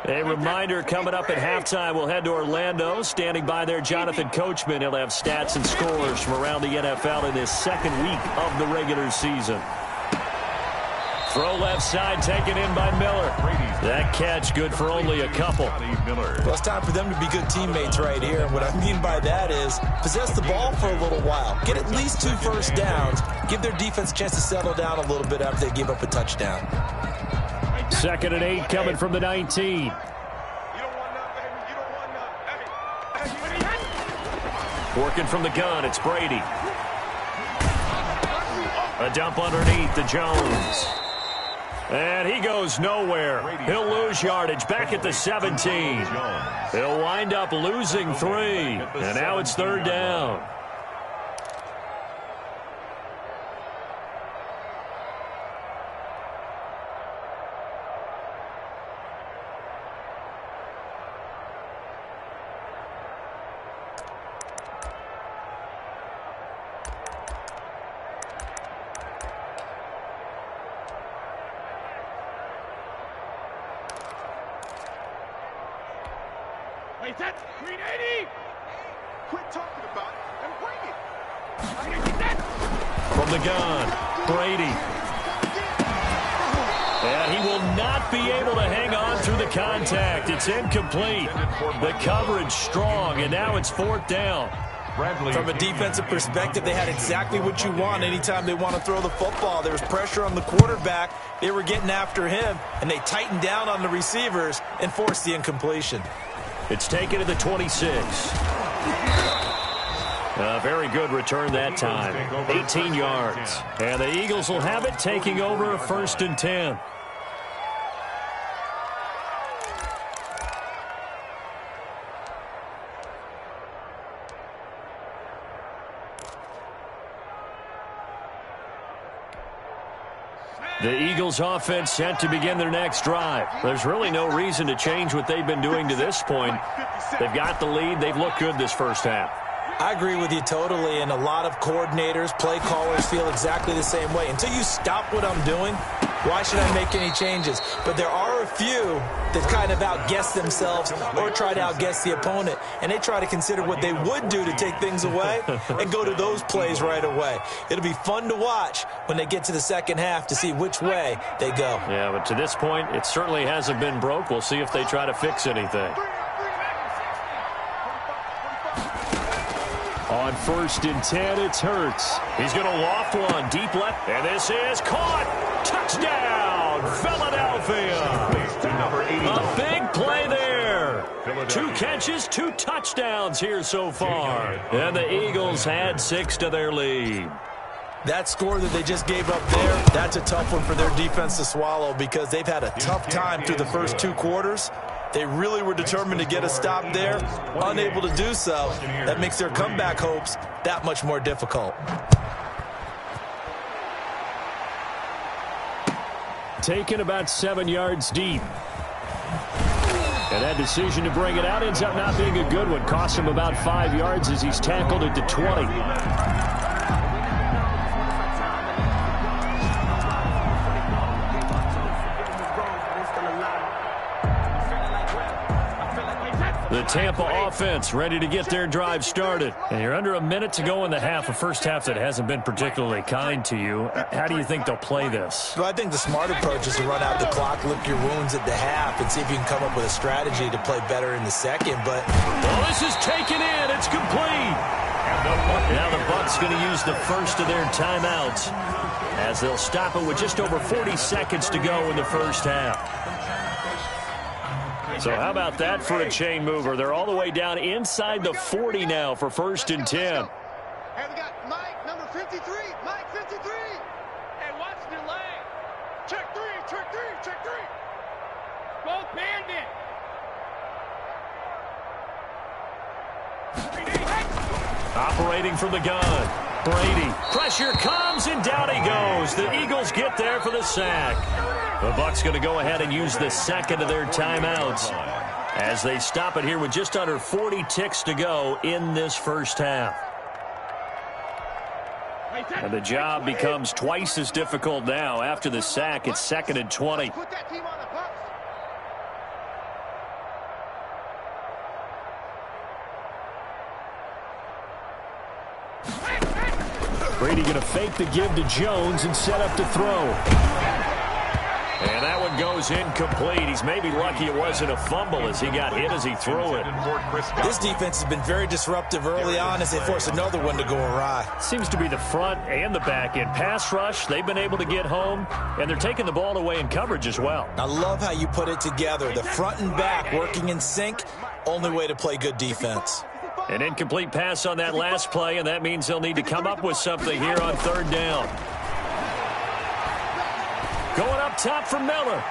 S10: A reminder coming up at halftime, we'll head to Orlando. Standing by there, Jonathan Coachman. He'll have stats and scores from around the NFL in this 2nd week of the regular season. Throw left side, taken in by Miller. That catch good for only a couple.
S12: Well, it's time for them to be good teammates right here. And what I mean by that is possess the ball for a little while. Get at least 2 first downs. Give their defense a chance to settle down a little bit after they give up a touchdown.
S10: 2nd and 8 coming from the 19. Working from the gun, it's Brady. A dump underneath to Jones. And he goes nowhere. He'll lose yardage back at the 17. He'll wind up losing 3. And now it's 3rd down. From the gun, Brady. And he will not be able to hang on through the contact. It's incomplete. The coverage strong, and now it's 4th down.
S12: From a defensive perspective, they had exactly what you want anytime they want to throw the football. There was pressure on the quarterback. They were getting after him, and they tightened down on the receivers and forced the incompletion.
S10: It's taken to the 26. A very good return that time. 18 yards. And the Eagles will have it, taking over a 1st and 10. The Eagles offense set to begin their next drive. There's really no reason to change what they've been doing to this point. They've got the lead. They've looked good this first half.
S12: I agree with you totally, and a lot of coordinators, play callers feel exactly the same way. Until you stop what I'm doing, why should I make any changes? But there are are a few that kind of outguess themselves or try to outguess the opponent, and they try to consider what they would do to take things away and go to those plays right away. It'll be fun to watch when they get to the second half to see which way they go.
S10: Yeah, but to this point, it certainly hasn't been broke. We'll see if they try to fix anything. On 1st and 10, it's Hurts. He's going to loft one deep left, and this is caught. Touchdown, Philadelphia. A big play there. 2 catches, 2 touchdowns here so far. And the Eagles add 6 to their lead.
S12: That score that they just gave up there, that's a tough one for their defense to swallow because they've had a tough time through the first 2 quarters. They really were determined to get a stop there, unable to do so. That makes their comeback hopes that much more difficult.
S10: Taken about 7 yards deep. And that decision to bring it out ends up not being a good one. Cost him about 5 yards as he's tackled at the 20. The Tampa offense ready to get their drive started. And you're under a minute to go in the half, a first half that hasn't been particularly kind to you. How do you think they'll play this?
S12: Well, I think the smart approach is to run out the clock, lick your wounds at the half, and see if you can come up with a strategy to play better in the second. But
S10: well, this is taken in. It's complete. Now the Bucs going to use the first of their timeouts as they'll stop it with just over 40 seconds to go in the first half. So how about that for a chain mover? They're all the way down inside the 40 now for 1st and 10.
S1: Hey, we got Mike, number 53. Mike, 53. Hey, watch the delay. Check 3, check 3, check 3. Both bandit.
S10: Operating from the gun. Brady. Pressure comes, and down he goes. The Eagles get there for the sack. The Bucs going to go ahead and use the second of their timeouts as they stop it here with just under 40 ticks to go in this first half. And the job becomes twice as difficult now. After the sack, it's 2nd and 20. Brady going to fake the give to Jones and set up to throw. And that one goes incomplete. He's maybe lucky it wasn't a fumble as he got hit as he threw it.
S12: This defense has been very disruptive early on as they force another one to go awry.
S10: Seems to be the front and the back end. Pass rush, they've been able to get home, and they're taking the ball away in coverage as well.
S12: I love how you put it together. The front and back working in sync, only way to play good defense.
S10: An incomplete pass on that last play, and that means they'll need to come up with something here on 3rd down. Going up top for Miller.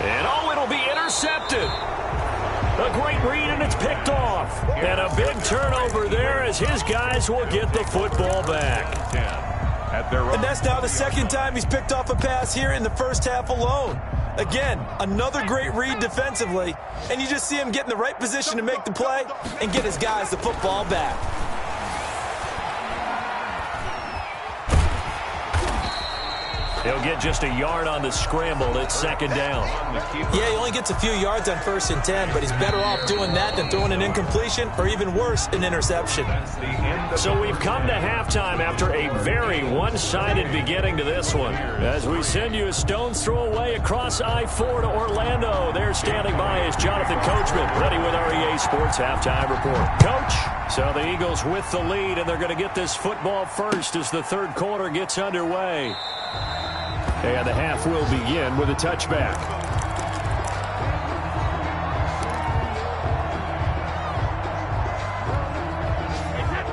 S10: And oh, it'll be intercepted. A great read, and it's picked off. And a big turnover there as his guys will get the football back.
S12: And that's now the second time he's picked off a pass here in the first half alone. Again, another great read defensively, and you just see him get in the right position to make the play and get his guys the football back.
S10: He'll get just a yard on the scramble. It's 2nd down.
S12: Yeah, he only gets a few yards on 1st and 10, but he's better off doing that than throwing an incompletion or even worse, an interception.
S10: So we've come to halftime after a very one-sided beginning to this one. As we send you a stone's throw away across I-4 to Orlando. There standing by is Jonathan Coachman, ready with our EA Sports Halftime Report. Coach, so the Eagles with the lead, and they're going to get this football first as the 3rd quarter gets underway. And the half will begin with a touchback.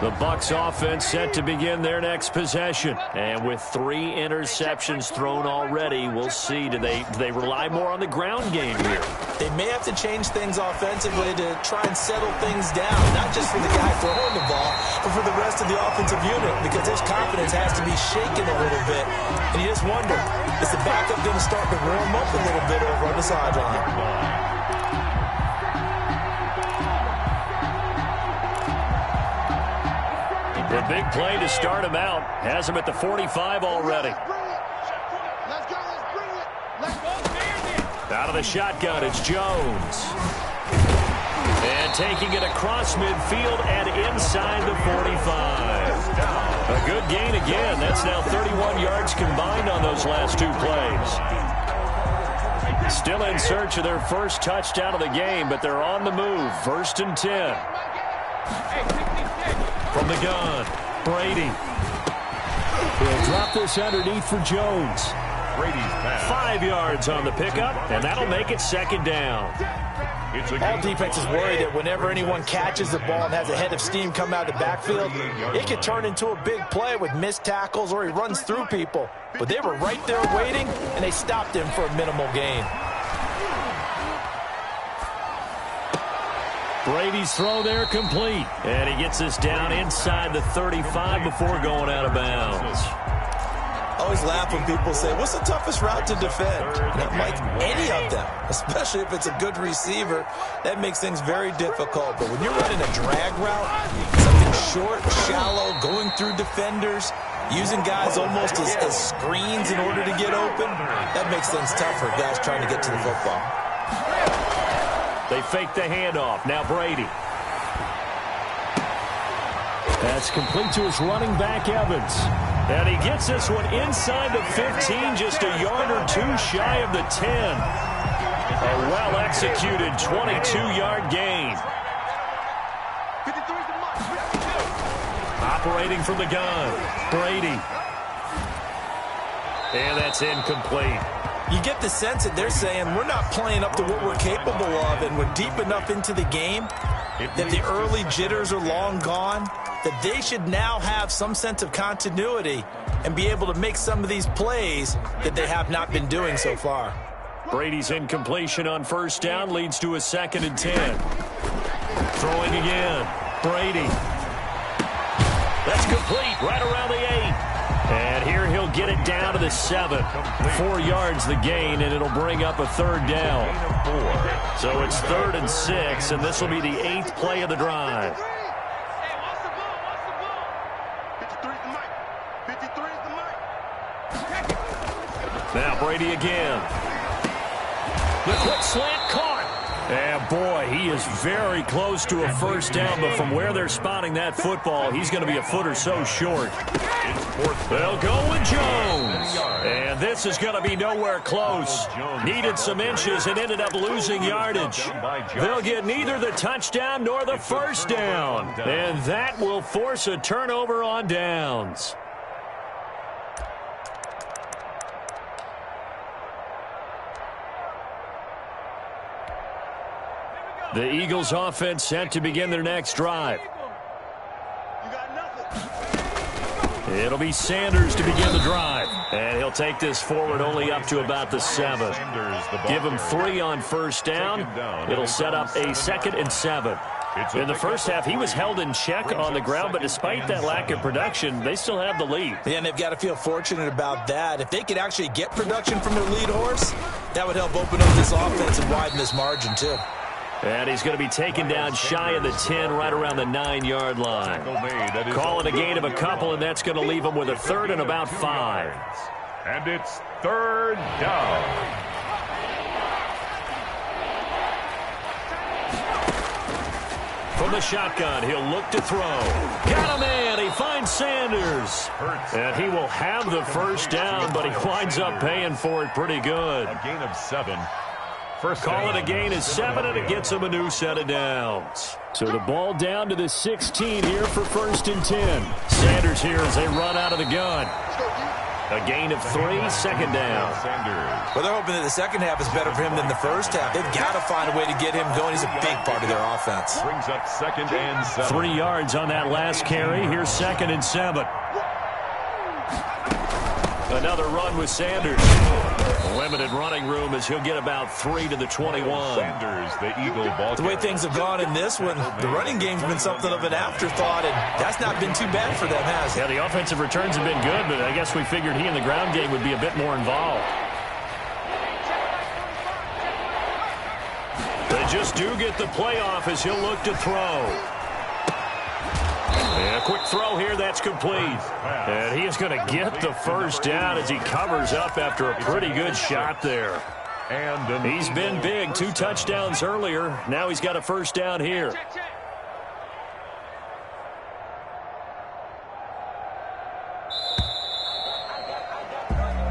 S10: The Bucs offense set to begin their next possession. And with 3 interceptions thrown already, we'll see. Do they rely more on the ground game here?
S12: They may have to change things offensively to try and settle things down, not just for the guy throwing the ball, but for the rest of the offensive unit, because his confidence has to be shaken a little bit. And you just wonder, is the backup going to start to warm up a little bit over on the sideline?
S10: The big play to start him out has him at the 45 already.
S1: Let's go, let's bring it. Let's go, Bandit.
S10: Out of the shotgun, it's Jones. And taking it across midfield and inside the 45. A good gain again. That's now 31 yards combined on those last two plays. Still in search of their first touchdown of the game, but they're on the move. 1st and 10. From the gun, Brady. He'll drop this underneath for Jones.
S11: Brady's pass.
S10: 5 yards on the pickup, and that'll make it 2nd down.
S12: All defenses worry that whenever anyone catches the ball and has a head of steam come out of the backfield, it could turn into a big play with missed tackles or he runs through people. But they were right there waiting, and they stopped him for a minimal gain.
S10: Brady's throw there complete. And he gets us down inside the 35 before going out of bounds.
S12: I always laugh when people say, what's the toughest route to defend? And I'm like, any of them, especially if it's a good receiver. That makes things very difficult. But when you're running a drag route, something short, shallow, going through defenders, using guys almost as screens in order to get open, that makes things tough for guys trying to get to the football.
S10: They fake the handoff. Now Brady. That's complete to his running back, Evans. And he gets this one inside the 15, just a yard or two shy of the 10. A well-executed 22-yard gain. Operating from the gun, Brady. And that's incomplete.
S12: You get the sense that they're saying we're not playing up to what we're capable of, and we're deep enough into the game that the early jitters are long gone, that they should now have some sense of continuity and be able to make some of these plays that they have not been doing so far.
S10: Brady's incompletion on 1st down leads to a 2nd and 10. Throwing again, Brady. That's complete right around the 8. And here he'll get it down to the 7. 4 yards the gain, and it'll bring up a 3rd down. So it's 3rd and 6, and this will be the 8th play of the drive. Now Brady again. The quick slant caught. And boy, he is very close to a 1st down, but from where they're spotting that football, he's going to be a foot or so short. They'll go with Jones. And this is going to be nowhere close. Needed some inches and ended up losing yardage. They'll get neither the touchdown nor the 1st down. And that will force a turnover on downs. The Eagles offense set to begin their next drive. It'll be Sanders to begin the drive. And he'll take this forward only up to about the 7. Give him 3 on 1st down. It'll set up a 2nd and 7. In the first half, he was held in check on the ground, but despite that lack of production, they still have the lead.
S12: Yeah, and they've got to feel fortunate about that. If they could actually get production from their lead horse, that would help open up this offense and widen this margin, too.
S10: And he's going to be taken down shy of the 10, right around the 9-yard line. Call it a gain of a couple, and that's going to leave him with a 3rd and about 5.
S11: And it's 3rd down.
S10: From the shotgun, he'll look to throw. Got a man. He finds Sanders. And he will have the 1st down, but he winds up paying for it pretty good.
S11: A gain of 7.
S10: Call it a gain of 7, and it gets him a new set of downs. So the ball down to the 16 here for 1st and 10. Sanders here as they run out of the gun. A gain of 3, 2nd down.
S12: Well, they're hoping that the second half is better for him than the first half. They've got to find a way to get him going. He's a big part of their offense.
S11: Brings up 2nd and 7.
S10: 3 yards on that last carry. Here's 2nd and 7. Another run with Sanders. Limited running room as he'll get about 3 to the 21.
S11: Sanders, the Eagle ball.
S12: The way things have gone in this one, the running game's been something of an afterthought, and that's not been too bad for them, has it?
S10: Yeah, the offensive returns have been good, but I guess we figured he in the ground game would be a bit more involved. They just do get the playoff as he'll look to throw. And a quick throw here, that's complete. And he is going to get the 1st down as he covers up after a pretty good shot there.
S11: And
S10: he's been big. 2 touchdowns earlier. Now he's got a first down here.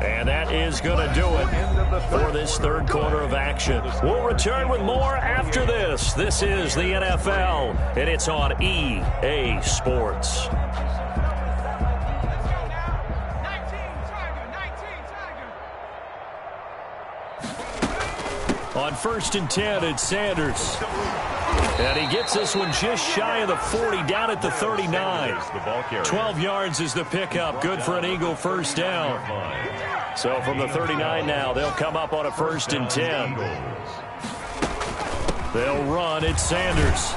S10: And that is going to do it for this third quarter of action. We'll return with more after this. This is the NFL, and it's on EA Sports. On 1st and 10, it's Sanders. And he gets this one just shy of the 40, down at the 39. 12 yards is the pickup. Good for an Eagle first down. So from the 39 now, they'll come up on a 1st and 10. They'll run. It's Sanders.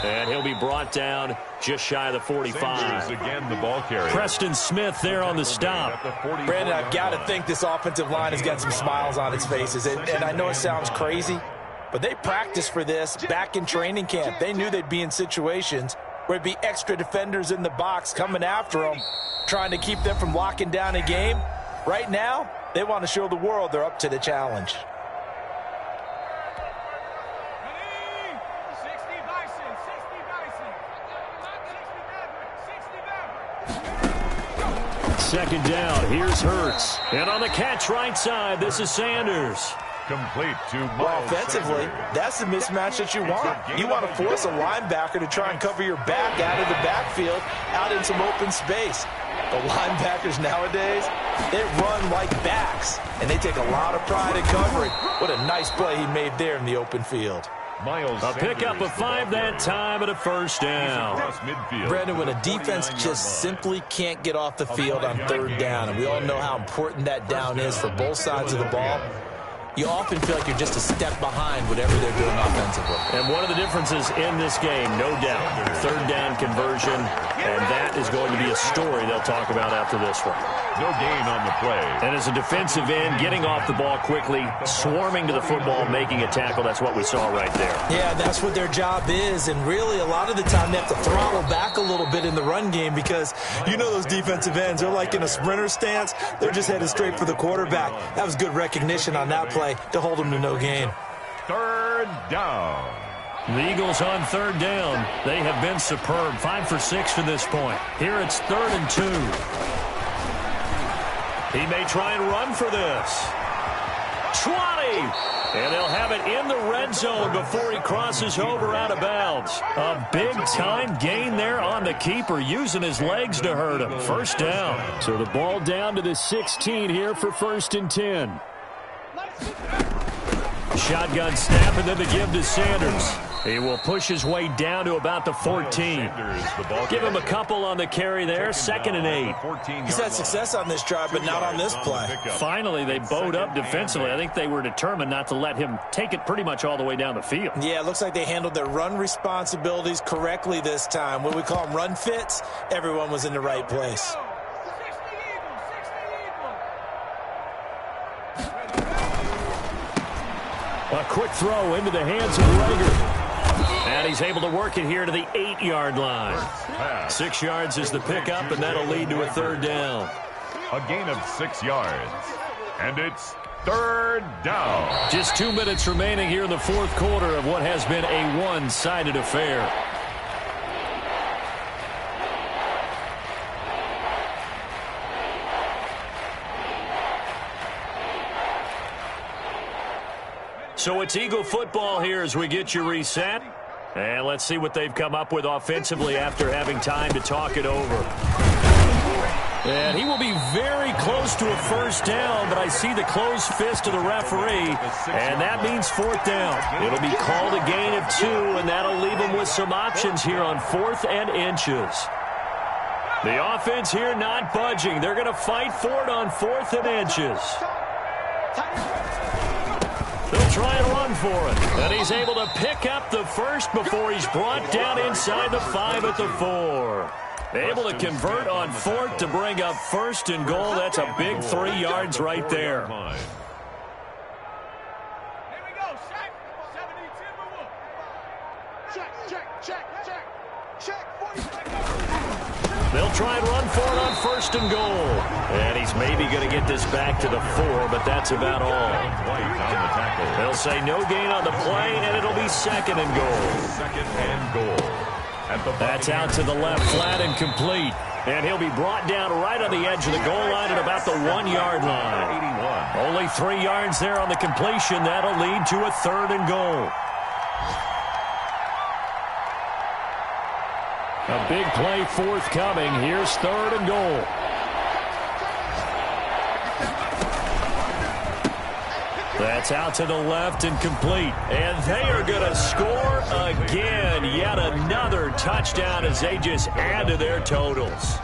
S10: And he'll be brought down just shy of the 45.
S11: Again, the ball carrier.
S10: Preston Smith there on the stop.
S12: Brandon, I've got to think this offensive line has got some smiles on its faces. And I know it sounds crazy, but they practiced for this back in training camp. They knew they'd be in situations where there'd be extra defenders in the box coming after them, trying to keep them from locking down a game. Right now, they want to show the world they're up to the challenge.
S10: Second down, here's Hurts. And on the catch right side, this is Sanders.
S11: Complete to
S12: Well, offensively, that's the mismatch that you want. You want to force a linebacker to try and cover your back out of the backfield, out in some open space. The linebackers nowadays, they run like backs, and they take a lot of pride in covering. What a nice play he made there in the open field.
S10: A pickup of 5 that time and a first down.
S12: Brandon, when a defense just simply can't get off the field on 3rd down, and we all know how important that down is for both sides of the ball, you often feel like you're just a step behind whatever they're doing offensively.
S10: And one of the differences in this game, no doubt, 3rd down conversion, and that is going to be a story they'll talk about after this one.
S11: No gain on the play.
S10: And as a defensive end, getting off the ball quickly, swarming to the football, making a tackle, that's what we saw right there.
S12: Yeah, that's what their job is, and really a lot of the time they have to throttle back a little bit in the run game because you know those defensive ends, they're like in a sprinter stance. They're just headed straight for the quarterback. That was good recognition on that play to hold them to no gain.
S11: 3rd down.
S10: The Eagles on 3rd down. They have been superb. 5 for 6 to this point. Here it's 3rd and 2. He may try and run for this. 20! And they'll have it in the red zone before he crosses over out of bounds. A big-time gain there on the keeper, using his legs to hurt him. First down. So the ball down to the 16 here for 1st and 10. Shotgun snap, and then the give to Sanders. He will push his way down to about the 14. Give him a couple on the carry there. 2nd and 8.
S12: He's had success on this drive, but not on this play.
S10: Finally, they bowed up defensively. I think they were determined not to let him take it pretty much all the way down the field.
S12: Yeah, it looks like they handled their run responsibilities correctly this time. What we call them run fits, everyone was in the right place.
S10: A quick throw into the hands of Rager. And he's able to work it here to the 8-yard line. 6 yards is the pickup, and that'll lead to a 3rd down.
S11: A gain of 6 yards. And it's 3rd down.
S10: Just 2 minutes remaining here in the 4th quarter of what has been a one-sided affair. So it's Eagle football here as we get you reset. And let's see what they've come up with offensively after having time to talk it over. And he will be very close to a first down, but I see the closed fist of the referee, and that means 4th down. It'll be called a gain of 2, and that'll leave them with some options here on 4th and inches. The offense here not budging. They're going to fight for it on 4th and inches. They'll try and run for it. And he's able to pick up the first before he's brought down inside the 5 at the 4. Able to convert on 4th to bring up 1st and goal. That's a big 3 yards right there. They'll try and run for it on 1st and goal. And he's maybe going to get this back to the 4, but that's about all. They'll say no gain on the play, and it'll be 2nd and goal.
S11: 2nd and goal.
S10: That's out to the left, flat and complete. And he'll be brought down right on the edge of the goal line at about the 1-yard line. Only 3 yards there on the completion. That'll lead to a 3rd and goal. A big play forthcoming. Here's 3rd and goal. That's out to the left and complete. And they are going to score again. Yet another touchdown as they just add to their totals.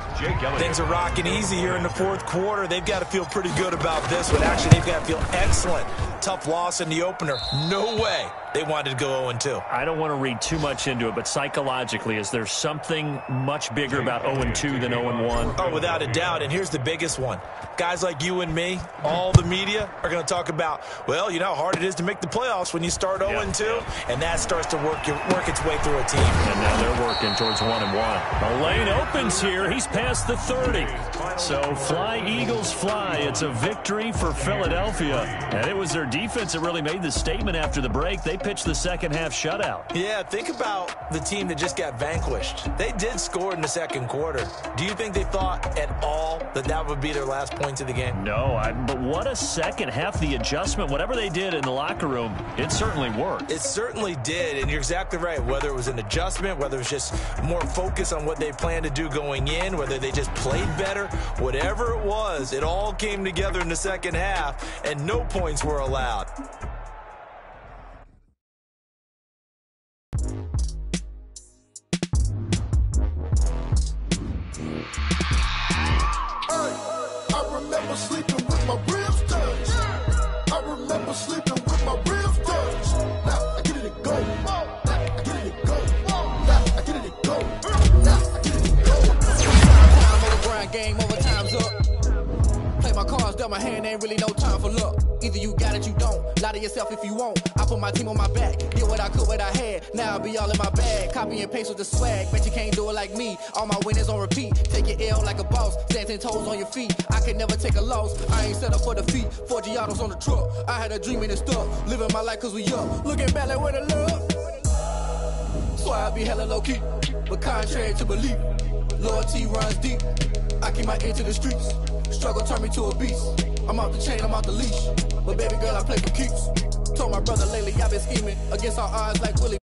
S12: Things are rocking easy here in the 4th quarter. They've got to feel pretty good about this one. Actually, they've got to feel excellent. Tough loss in the opener. No way they wanted to go 0-2.
S10: I don't want to read too much into it, but psychologically, is there something much bigger about 0-2 than 0-1?
S12: Oh, without a doubt, and here's the biggest one. Guys like you and me, all the media, are going to talk about, well, you know how hard it is to make the playoffs when you start 0-2, and that starts to work its way through a team.
S10: And now they're working towards 1-1. A lane opens here. He's past the 30. So fly, Eagles, fly. It's a victory for Philadelphia. And it was their defense that really made the statement after the break. They pitched the second half shutout.
S12: Yeah, think about the team that just got vanquished. They did score in the 2nd quarter. Do you think they thought at all that that would be their last points of the game?
S10: No, but what a second half. The adjustment, whatever they did in the locker room, it certainly worked.
S12: It certainly did, and you're exactly right. Whether it was an adjustment, whether it was just more focus on what they planned to do going in, whether they just played better, whatever it was, it all came together in the 2nd half, and no points were allowed.
S2: I remember sleeping with my ribs touched. I remember sleeping with my ribs touched. Now I get it and go. I get it and go. Now I get it and go. Now I get it and go.
S13: Time over grind, game over, time's up. Play my cards, dealt my hand, ain't really no time for luck. Either you got it, you don't. Lie to yourself if you won't. I put my team on my back. Did what I could, what I had. Now I'll be all in my bag. Copy and paste with the swag. Bet you can't do it like me. All my winners on repeat. Take your L like a boss. Stand 10 toes on your feet. I can never take a loss. I ain't set up for defeat. 4 Giottos on the truck. I had a dream and it stuck. Living my life cause we up. Looking back like where the love. So I be hella low key. But contrary to belief, loyalty runs deep. I keep my ear to the streets. Struggle turned me to a beast. I'm off the chain, I'm off the leash. But baby girl, I play for keeps. Told my brother lately I've been scheming against all odds like Willie